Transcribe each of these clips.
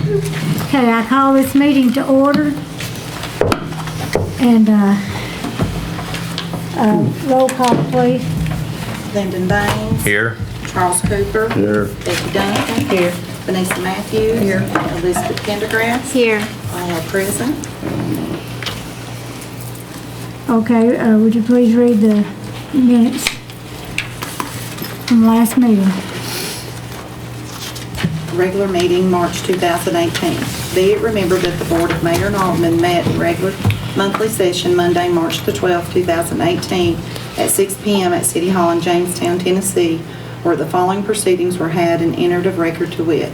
Okay, I call this meeting to order. And roll call, please. Lyndon Baines. Here. Charles Cooper. Here. Becky Duncan. Here. Vanessa Matthews. Here. Elizabeth Pendergrass. Here. All are present. Okay, would you please read the minutes from last meeting? Regular meeting, March 2018. Be it remembered that the Board of Mayor and Aldermen met in regular monthly session Monday, March the 12th, 2018 at 6 p.m. at City Hall in Jamestown, Tennessee, where the following proceedings were had and entered of record to wit.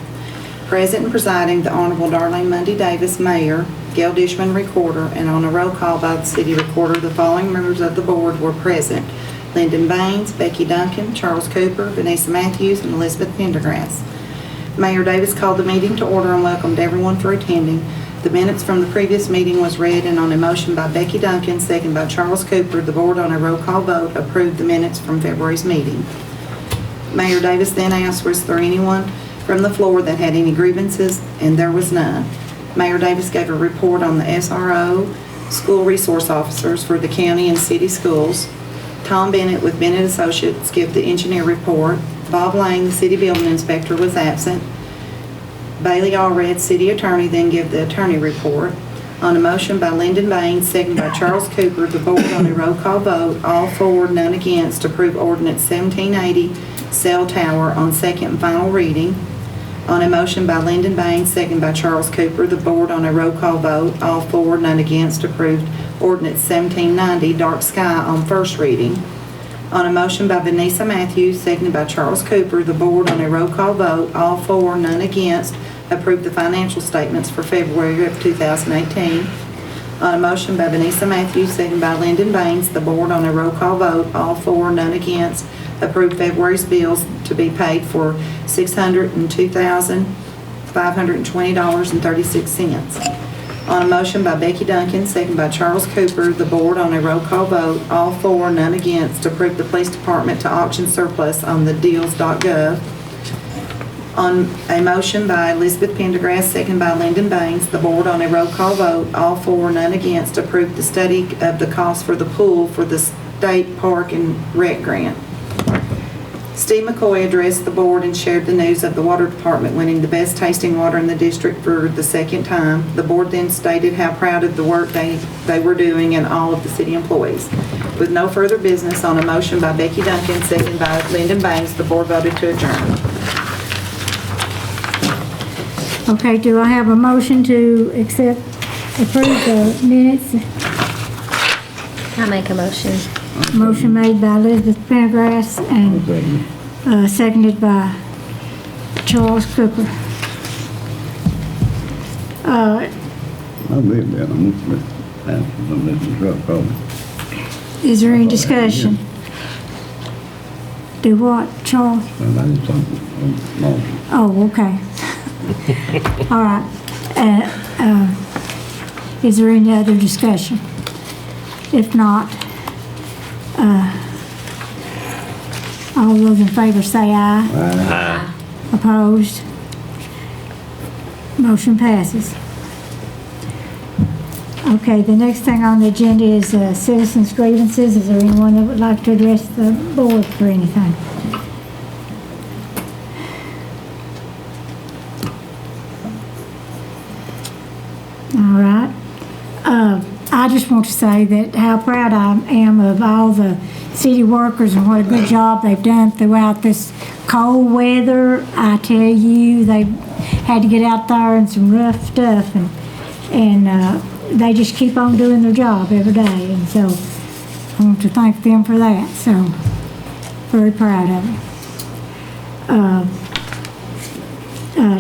Present and presiding, the Honorable Darlene Mundy Davis, Mayor, Gail Dishman, Recorder, and on a roll call by the City Recorder, the following members of the Board were present: Lyndon Baines, Becky Duncan, Charles Cooper, Vanessa Matthews, and Elizabeth Pendergrass. Mayor Davis called the meeting to order and welcomed everyone for attending. The minutes from the previous meeting was read, and on a motion by Becky Duncan, second by Charles Cooper, the Board on a roll call vote approved the minutes from February's meeting. Mayor Davis then asked, was there anyone from the floor that had any grievances, and there was none. Mayor Davis gave a report on the SRO, school resource officers for the county and city schools. Tom Bennett with Bennett Associates gave the engineer report. Bob Lang, the city building inspector, was absent. Bailey Allred, city attorney, then gave the attorney report. On a motion by Lyndon Baines, second by Charles Cooper, the Board on a roll call vote, all for, none against, approve ordinance 1780, cell tower, on second and final reading. On a motion by Lyndon Baines, second by Charles Cooper, the Board on a roll call vote, all for, none against, approved ordinance 1790, dark sky, on first reading. On a motion by Vanessa Matthews, seconded by Charles Cooper, the Board on a roll call vote, all for, none against, approved the financial statements for February of 2018. On a motion by Vanessa Matthews, seconded by Lyndon Baines, the Board on a roll call vote, all for, none against, approved February's bills to be paid for $602,520.36. On a motion by Becky Duncan, second by Charles Cooper, the Board on a roll call vote, all for, none against, approved the police department to auction surplus on the deals.gov. On a motion by Elizabeth Pendergrass, second by Lyndon Baines, the Board on a roll call vote, all for, none against, approved the study of the cost for the pool for the state park and rec grant. Steve McCoy addressed the Board and shared the news of the water department winning the best tasting water in the district for the second time. The Board then stated how proud of the work they were doing and all of the city employees. With no further business, on a motion by Becky Duncan, second by Lyndon Baines, the Board voted to adjourn. Okay, do I have a motion to approve the minutes? I'll make a motion. Motion made by Elizabeth Pendergrass and seconded by Charles Cooper. I'll be there. I'm going to truck probably. Is there any discussion? Do what, Charles? Well, I just talking. Oh, okay. All right. Is there any other discussion? If not, all those in favor say aye. Aye. Opposed? Motion passes. Okay, the next thing on the agenda is citizens' grievances. Is there anyone that would like to address the board for anything? All right. I just want to say that how proud I am of all the city workers and what a good job they've done throughout this cold weather. I tell you, they had to get out there in some rough stuff, and they just keep on doing their job every day. And so I want to thank them for that. So very proud of them.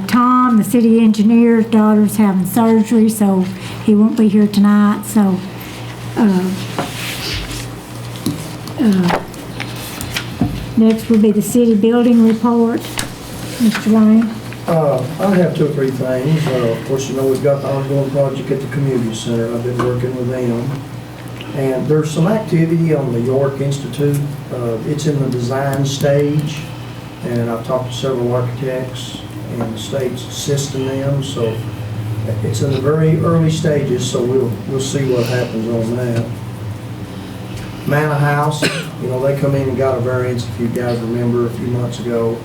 Tom, the city engineer's daughter's having surgery, so he won't be here tonight. So next will be the city building report. Mr. Lane. I have two or three things. Of course, you know, we've got the ongoing project at the community center. I've been working with them. And there's some activity on the York Institute. It's in the design stage, and I've talked to several architects, and the state's assisting them, so it's in the very early stages, so we'll see what happens on that. Manor House, they come in and got a variance, if you guys remember, a few months ago,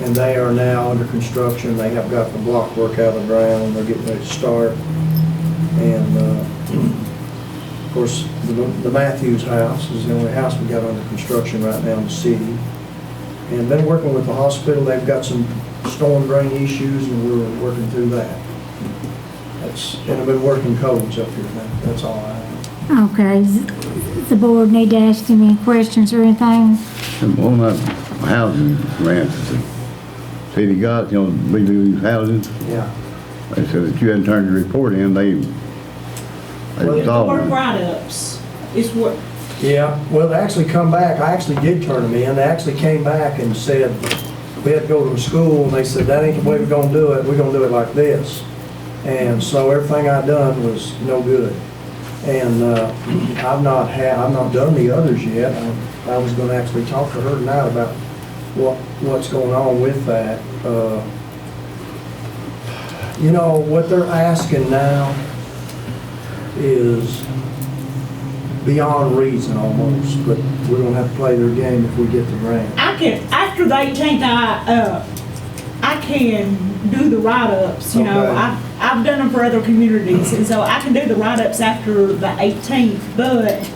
and they are now under construction. They have got the block work out of the ground, they're getting ready to start. And, of course, the Matthews House is the only house we got under construction right now in the city. And been working with the hospital, they've got some storm drain issues, and we're working through that. And I've been working codes up here, that's all I have. Okay, does the board need to ask him any questions or anything? And one of the housing grants that the city got, we do these houses, Yeah. they said that you hadn't turned your report in, they Well, solved Work it. write-ups is what, Yeah, well, they actually come back, I actually did turn them in, they actually came back and said, we had to go to a school, and they said, that ain't the way we're gonna do it, we're gonna do it like this. And so everything I done was no good. And I've not done the others yet. I was gonna actually talk to her tonight about what's going on with that. What they're asking now is beyond reason almost, but we're gonna have to play their game if we get the grant. after the 18th, I can do the write-ups, Okay. I've done them for other communities, and so I can do the write-ups after the 18th, but,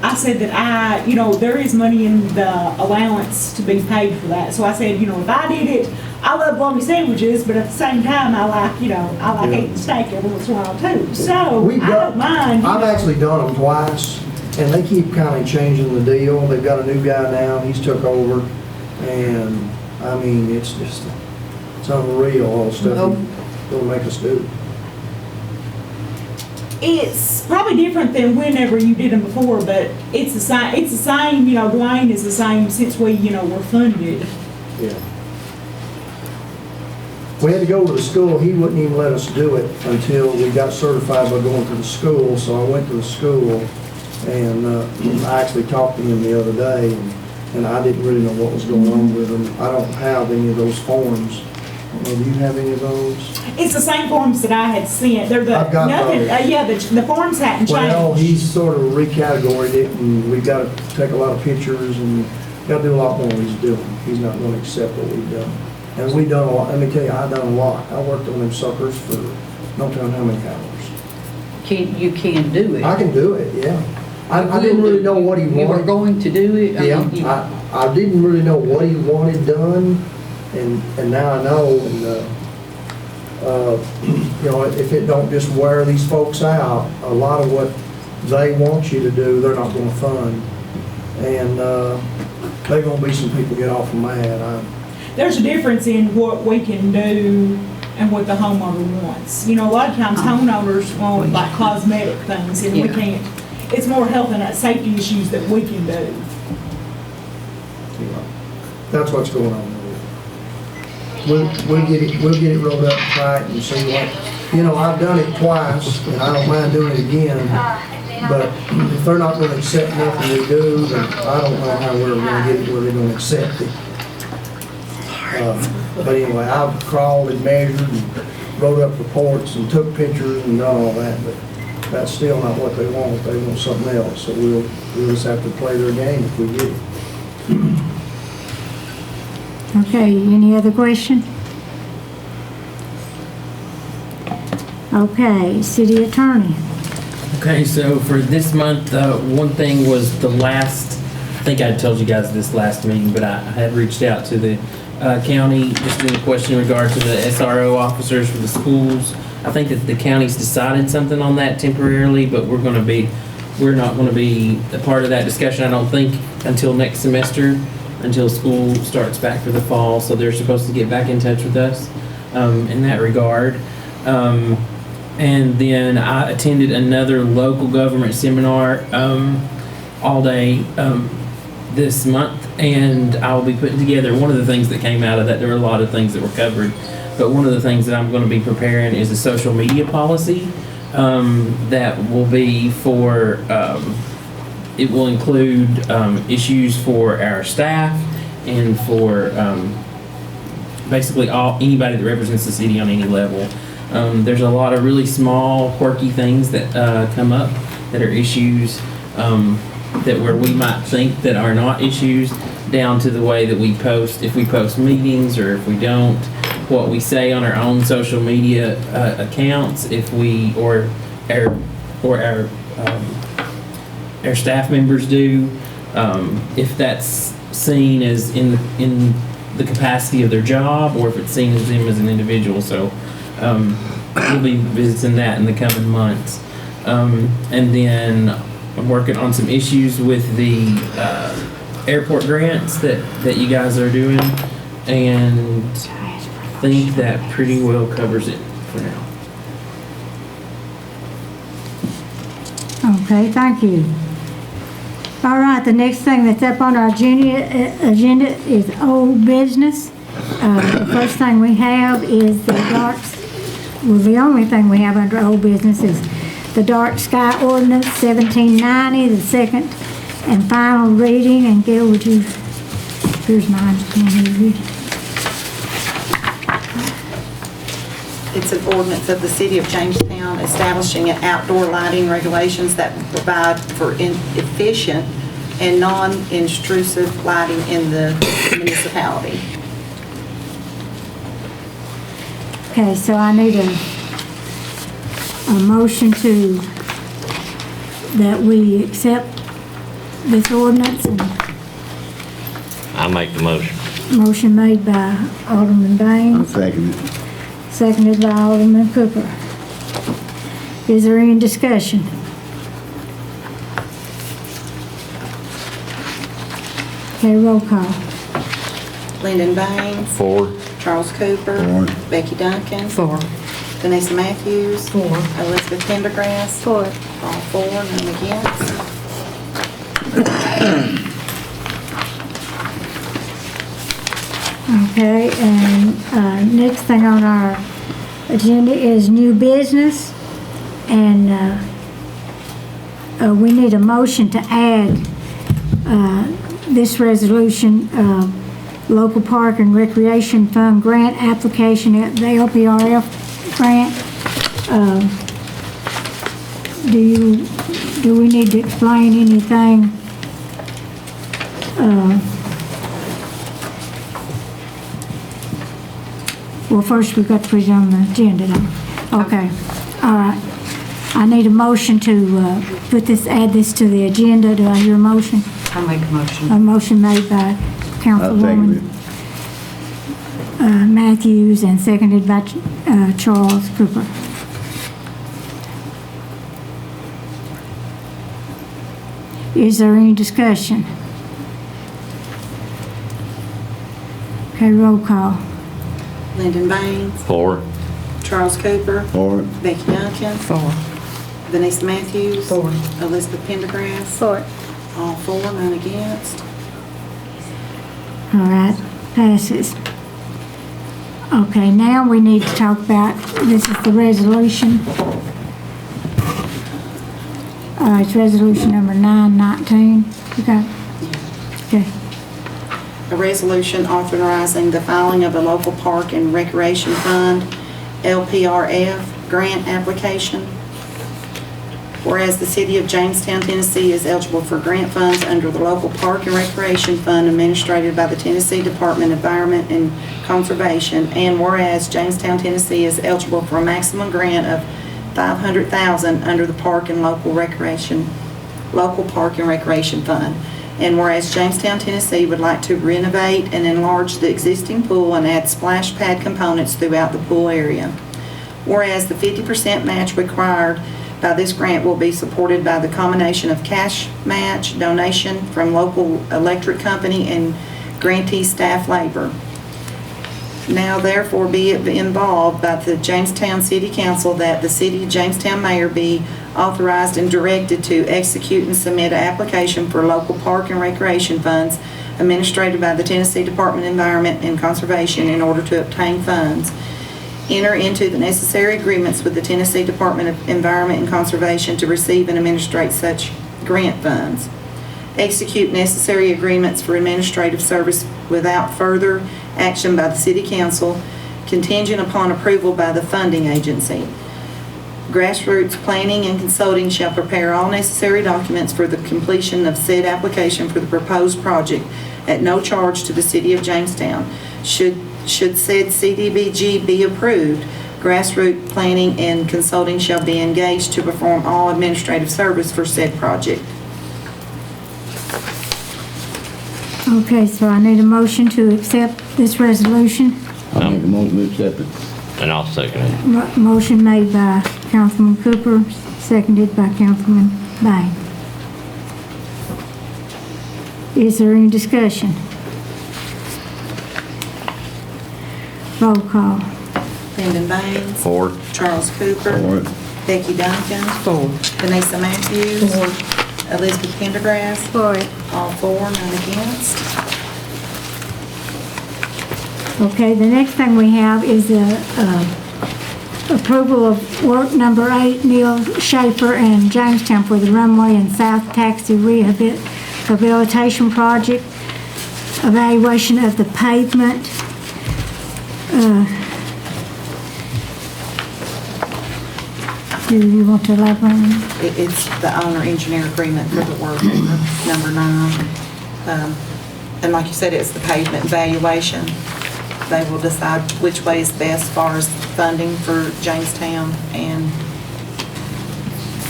I said that there is money in the allowance to be paid for that, so I said, if I did it, I love bologna sandwiches, but at the same time, I like eating steak every once in a while too, so I don't mind. I've actually done them twice, and they keep kind of changing the deal. They've got a new guy now, he's took over, and I mean, it's unreal, all the stuff he'll make us do. It's probably different than whenever you did them before, but it's the same, Dwayne is the same since we, were funded. Yeah. We had to go to the school, he wouldn't even let us do it until we got certified by going to the school, so I went to the school, and I actually talked to him the other day, and I didn't really know what was going on with them. I don't have any of those forms. Do you have any of those? It's the same forms that I had sent. They're I've got those. The forms hadn't changed. Well, he's sort of recategorized it, and we've got to take a lot of pictures, and got to do a lot more than he's doing. He's not going to accept what we've done. And we've done a lot. Let me tell you, I've done a lot. I worked on them suckers for no telling how many hours. You can do it. I can do it, yeah. I didn't really know what he You were wanted. going to do it? Yeah, I didn't really know what he wanted done, and now I know, and if it don't just wear these folks out, a lot of what they want you to do, they're not gonna fund. And there's gonna be some people get off mad. There's a difference in what we can do and what the homeowner wants. A lot of times homeowners want like cosmetic things, and we Yeah. can't. It's more health and safety issues that we can do. That's what's going on. We'll get it rolled up tight and see what, I've done it twice, and I don't mind doing it again, but if they're not gonna accept nothing we do, then I don't know how we're gonna get it where they're gonna accept it. But anyway, I've crawled and measured and wrote up reports and took pictures and done all that, but that's still not what they want. They want something else, so we'll just have to play their game if we get it. Okay, any other question? Okay, city attorney. Okay, so for this month, one thing was I think I told you guys this last meeting, but I had reached out to the county just in a question in regard to the SRO officers for the schools. I think that the county's decided something on that temporarily, but we're not going to be a part of that discussion, I don't think, until next semester, until school starts back for the fall. So they're supposed to get back in touch with us in that regard. And then I attended another local government seminar all day this month, and I'll be putting together one of the things that came out of that. There were a lot of things that were covered, but one of the things that I'm going to be preparing is a social media policy that will be for, it will include issues for our staff and for basically anybody that represents the city on any level. There's a lot of really small, quirky things that come up that are issues that where we might think that are not issues, down to the way that we post, if we post meetings or if we don't, what we say on our own social media accounts, if we or our staff members do, if that's seen as in the capacity of their job, or if it's seen as them as an individual. So we'll be visiting that in the coming months. And then I'm working on some issues with the airport grants that you guys are doing, and think that pretty well covers it for now. Okay, thank you. All right, the next thing that's up on our agenda is old business. The first thing we have is the the only thing we have under old business is the dark sky ordinance 1790, the second and final reading. And Gail, would you, here's mine, can you read it? It's an ordinance of the city of Jamestown establishing outdoor lighting regulations that will provide for efficient and non-intrusive lighting in the municipality. Okay, so I need a motion that we accept this ordinance. And I make the motion. motion made by Alderman I'll Baines, second it. seconded by Alderman Cooper. Is there any discussion? Okay, roll call. Lyndon Baines. 4. Charles Cooper. 4. Becky Duncan. 4. Vanessa Matthews. 4. Elizabeth Pendergrass. 4. All 4, none against. Okay, and next thing on our agenda is new business. And we need a motion to add this resolution, local park and recreation fund grant application at the LPRF grant. Do we need to explain anything? Well, first we've got to put it on the agenda, though. Okay, all right. I need a motion to add this to the agenda. Do I hear a motion? I'll make a motion. A motion made by I'll Councilwoman second Matthews and seconded by Charles Cooper. Is there any discussion? Okay, roll call. Lyndon Baines. 4. Charles Cooper. it. For it. Becky Duncan. 4. Vanessa Matthews. 4. Elizabeth Pendergrass. 4. All 4, none against. All right, passes. Okay, now we need to talk about, this is the resolution. It's resolution number 919. Okay. Okay. A resolution authorizing the filing of a local park and recreation fund, LPRF, grant application. Whereas the city of Jamestown, Tennessee is eligible for grant funds under the local park and recreation fund administered by the Tennessee Department of Environment and Conservation. And whereas Jamestown, Tennessee is eligible for a maximum grant of $500,000 under the Park and Local Park and Recreation Fund. And whereas Jamestown, Tennessee would like to renovate and enlarge the existing pool and add splash pad components throughout the pool area. Whereas the 50% match required by this grant will be supported by the combination of cash match, donation from local electric company, and grantee staff labor. Now therefore be it involved by the Jamestown City Council that the City of Jamestown Mayor be authorized and directed to execute and submit an application for local park and recreation funds administered by the Tennessee Department of Environment and Conservation in order to obtain funds. Enter into the necessary agreements with the Tennessee Department of Environment and Conservation to receive and administrate such grant funds. Execute necessary agreements for administrative service without further action by the City Council, contingent upon approval by the funding agency. Grassroots Planning and Consulting shall prepare all necessary documents for the completion of said application for the proposed project at no charge to the City of Jamestown. Should said CDBG be approved, Grassroots Planning and Consulting shall be engaged to perform all administrative service for said project. Okay, so I need a motion to accept this resolution. I make a motion to accept it. And I'll second it. Motion made by Councilman Cooper, seconded by Councilman Bain. Is there any discussion? Roll call. Lyndon Baines. 4. Charles Cooper. For it. Becky Duncan. 4. Vanessa Matthews. Elizabeth Pendergrass. For it. All 4, none against. Okay, the next thing we have is the approval of work number 8, Neil Schaefer and Jamestown for the runway and south taxi rehabilitation project, evaluation of the pavement. Do you want to elaborate on that? It's the owner-engineer agreement for the work number 9. And like you said, it's the pavement valuation. They will decide which way is best as far as funding for Jamestown and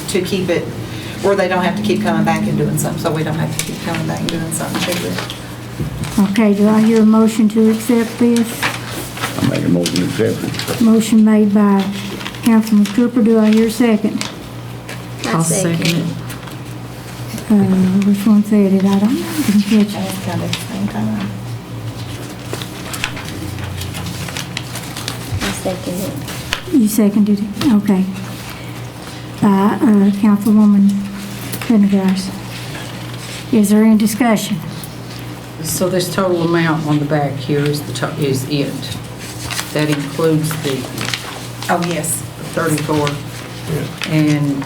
to keep it where they don't have to keep coming back and doing something, so we don't have to keep coming back and doing something to it. Okay, do I hear a motion to accept this? I make a motion to accept it. Motion made by Councilman Cooper, do I hear a second? I'll second it. Which one said it? I didn't catch And it. it's kind of at the same time. I'll second it. You seconded it, okay. Councilwoman Pendergrass. Is there any discussion? So this total amount on the back here is is it. That includes the Oh, yes. 34. And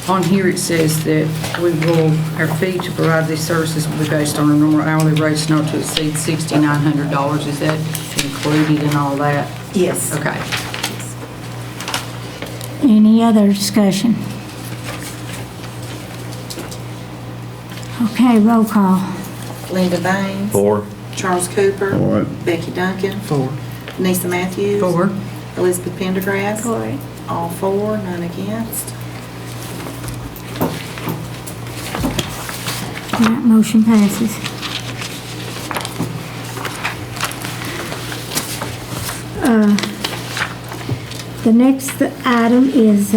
on here it says that our fee to provide these services will be based on a normal hourly rates not to exceed $6,900. Is that included in all that? Yes. Okay. Any other discussion? Okay, roll call. Linda Baines. 4. Charles Cooper. For it. Becky Duncan. 4. Vanessa Matthews. 4. Elizabeth Pendergrass. For it. All 4, none against. That motion passes. The next item is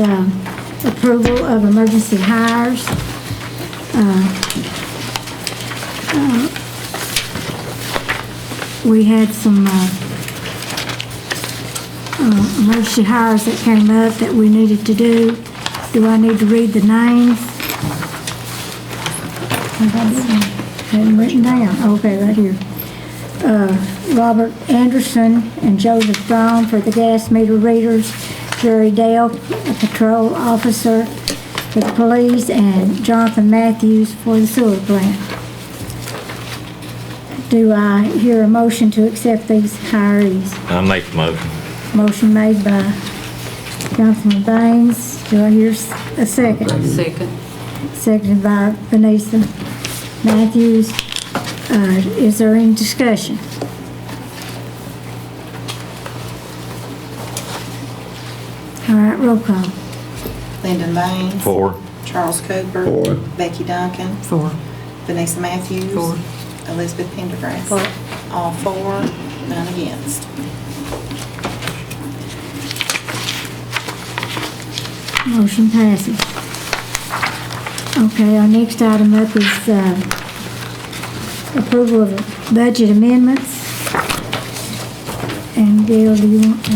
approval of emergency hires. We had some emergency hires that came up that we needed to do. Do I need to read the names? Hadn't written down. Okay, right here. Robert Anderson and Joseph Brown for the gas meter readers, Jerry Dale, a patrol officer for the police, and Jonathan Matthews for the sewer plant. Do I hear a motion to accept these hirees? I make the motion. Motion made by Councilman Baines. Do I hear a second? Second. Seconded by Vanessa Matthews. Is there any discussion? All right, roll call. Lyndon Baines. 4. Charles Cooper. For it. Becky Duncan. 4. Vanessa Matthews. 4. Elizabeth Pendergrass. 4. All 4, none against. Motion passes. Okay, our next item up is approval of budget amendments. And Gail, do you want to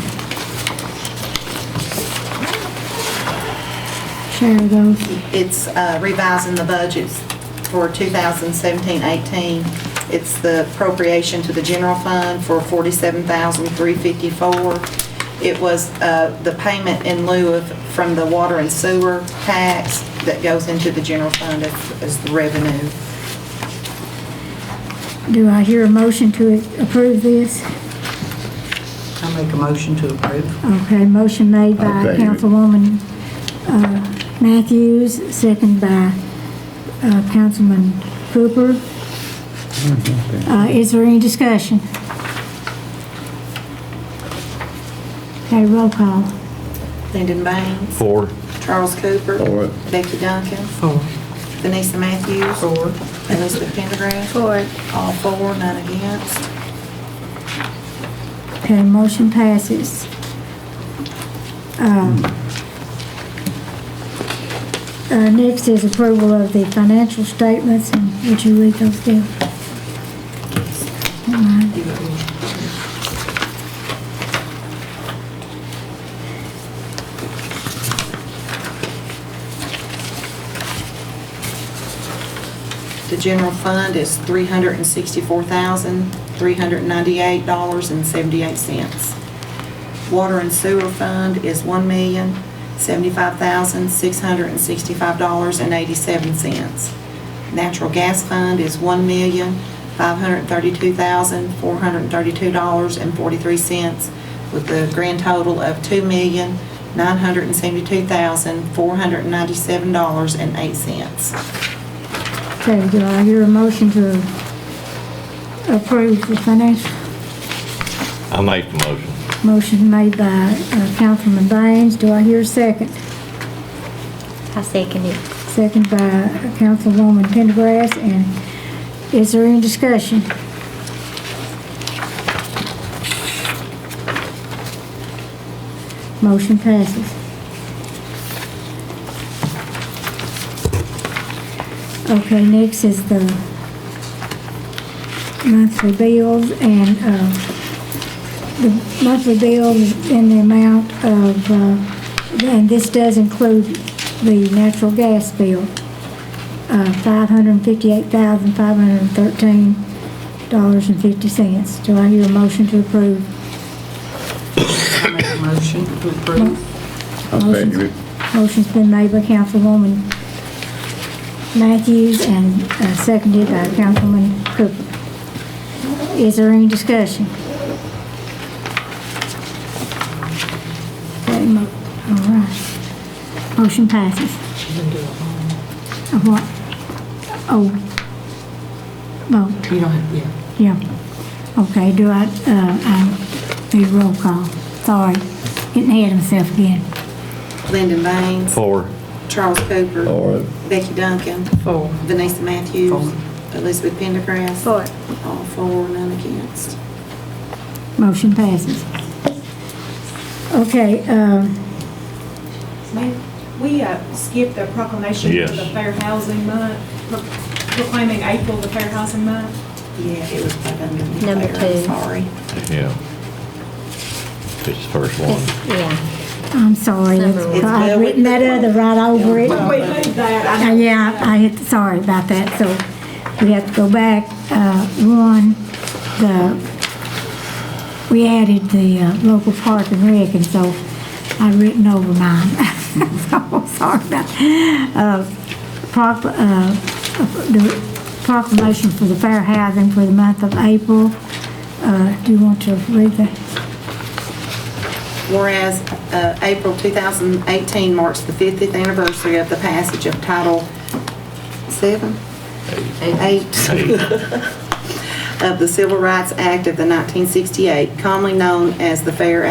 share those? It's revising the budgets for 2017-18. It's the appropriation to the general fund for $47,354. It was the payment in lieu of, from the water and sewer tax that goes into the general fund as the revenue. Do I hear a motion to approve this? I make a motion to approve. Okay, motion made by Okay. Councilwoman Matthews, second by Councilman Cooper. Is there any discussion? Okay, roll call. Lyndon Baines. 4. Charles Cooper. For it. Becky Duncan. 4. Vanessa Matthews. 4. Elizabeth Pendergrass. For, All 4, none against. Okay, motion passes. Next is approval of the financial statements, and would you read those down? Don't mind. The general fund is $364,398.78. Water and sewer fund is $1,075,665.87. Natural gas fund is $1,532,432.43, with a grand total of $2,972,497.08. Okay, do I hear a motion to approve the financial? I make the motion. Motion made by Councilman Baines. Do I hear a second? I second it. Second by Councilwoman Pendergrass. And is there any discussion? Motion passes. Okay, next is the monthly bills, and the monthly bill is in the amount of, and this does include the natural gas bill, $558,513.50. Do I hear a motion to approve? I make a motion to approve. I second it. Motion's been made by Councilwoman Matthews and seconded by Councilman Cooper. Is there any discussion? Okay, all right. Motion passes. What? Oh. Vote. You don't have, yeah. Yeah. Okay, do I need roll call? Sorry, getting ahead of myself again. Lyndon Baines. 4. Charles Cooper. For it. Becky Duncan. 4. Vanessa Matthews. 4. Elizabeth Pendergrass. for, All 4, none against. Motion passes. Okay, Ma'am, we skipped the proclamation Yes. for the Fair Housing Month, proclaiming April the Fair Housing Month. Yeah, it was put underneath Number there, I'm 2. sorry. Yeah. It's the first one. yeah. I'm sorry, Number one. I've written that other right over it. When we moved that, I know. Yeah, I hit, sorry about that, so we have to go back. We added the local park and rec, and so I've written over mine. So, sorry about that. The proclamation for the fair housing for the month of April. Do you want to read that? Whereas April 2018 marks the 50th anniversary of the passage of Title 7? 8 of the Civil Rights Act of the 1968, commonly known as the Fair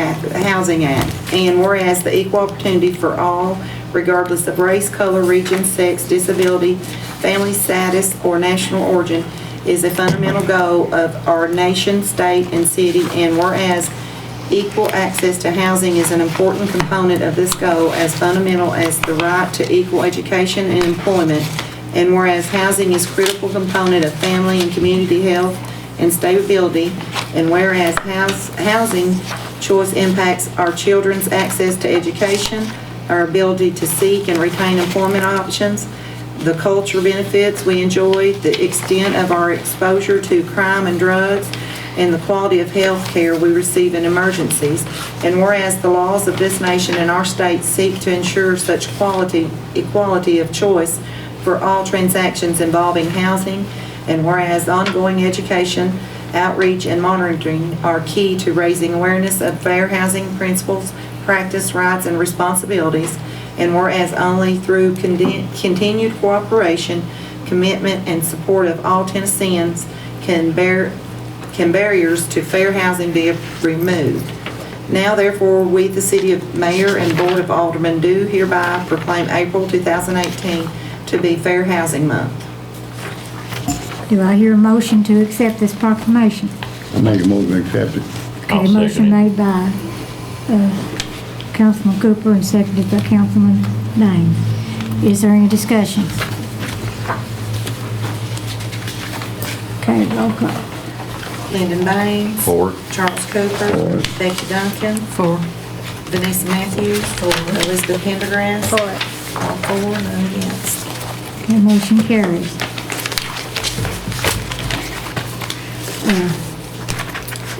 Housing Act. And whereas the equal opportunity for all, regardless of race, color, region, sex, disability, family status, or national origin, is a fundamental goal of our nation, state, and city. And whereas equal access to housing is an important component of this goal, as fundamental as the right to equal education and employment. And whereas housing is a critical component of family and community health and stability. And whereas housing choice impacts our children's access to education, our ability to seek and retain employment options, the cultural benefits we enjoy, the extent of our exposure to crime and drugs, and the quality of health care we receive in emergencies. And whereas the laws of this nation and our state seek to ensure such equality of choice for all transactions involving housing, And whereas ongoing education, outreach, and monitoring are key to raising awareness of fair housing principles, practice, rights, and responsibilities. And whereas only through continued cooperation, commitment, and support of all Tennesseans can barriers to fair housing be removed. Now therefore, we, the City of Mayor and Board of Aldermen, do hereby proclaim April 2018 to be Fair Housing Month. Do I hear a motion to accept this proclamation? I make a motion to accept it. Okay, I'll second motion it. made by Councilman Cooper and seconded by Councilman Dane. Is there any discussion? Okay, roll call. Lyndon Baines. For. Charles Cooper. Becky Duncan. For. Vanessa Matthews. Elizabeth Pendergrass. For. All four, none against. Okay, motion carries.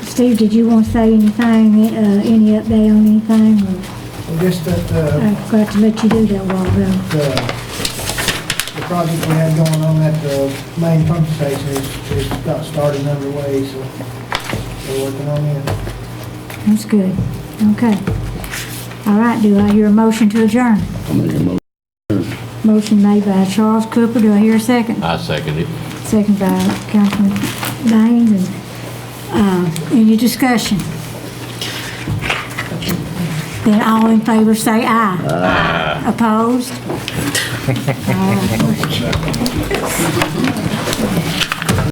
Steve, did you want to say anything, any update on anything? Or Just that, I forgot to let you do that a while ago. the project we had going on at the main pump station is got started and underway, so we're working on it. That's good. Okay. All right, do I hear a motion to adjourn? I make a motion. Motion made by Charles Cooper. Do I hear a second? I second it. Second by Councilman Baines. And any discussion? Then all in favor say aye. Aye. Opposed? All right.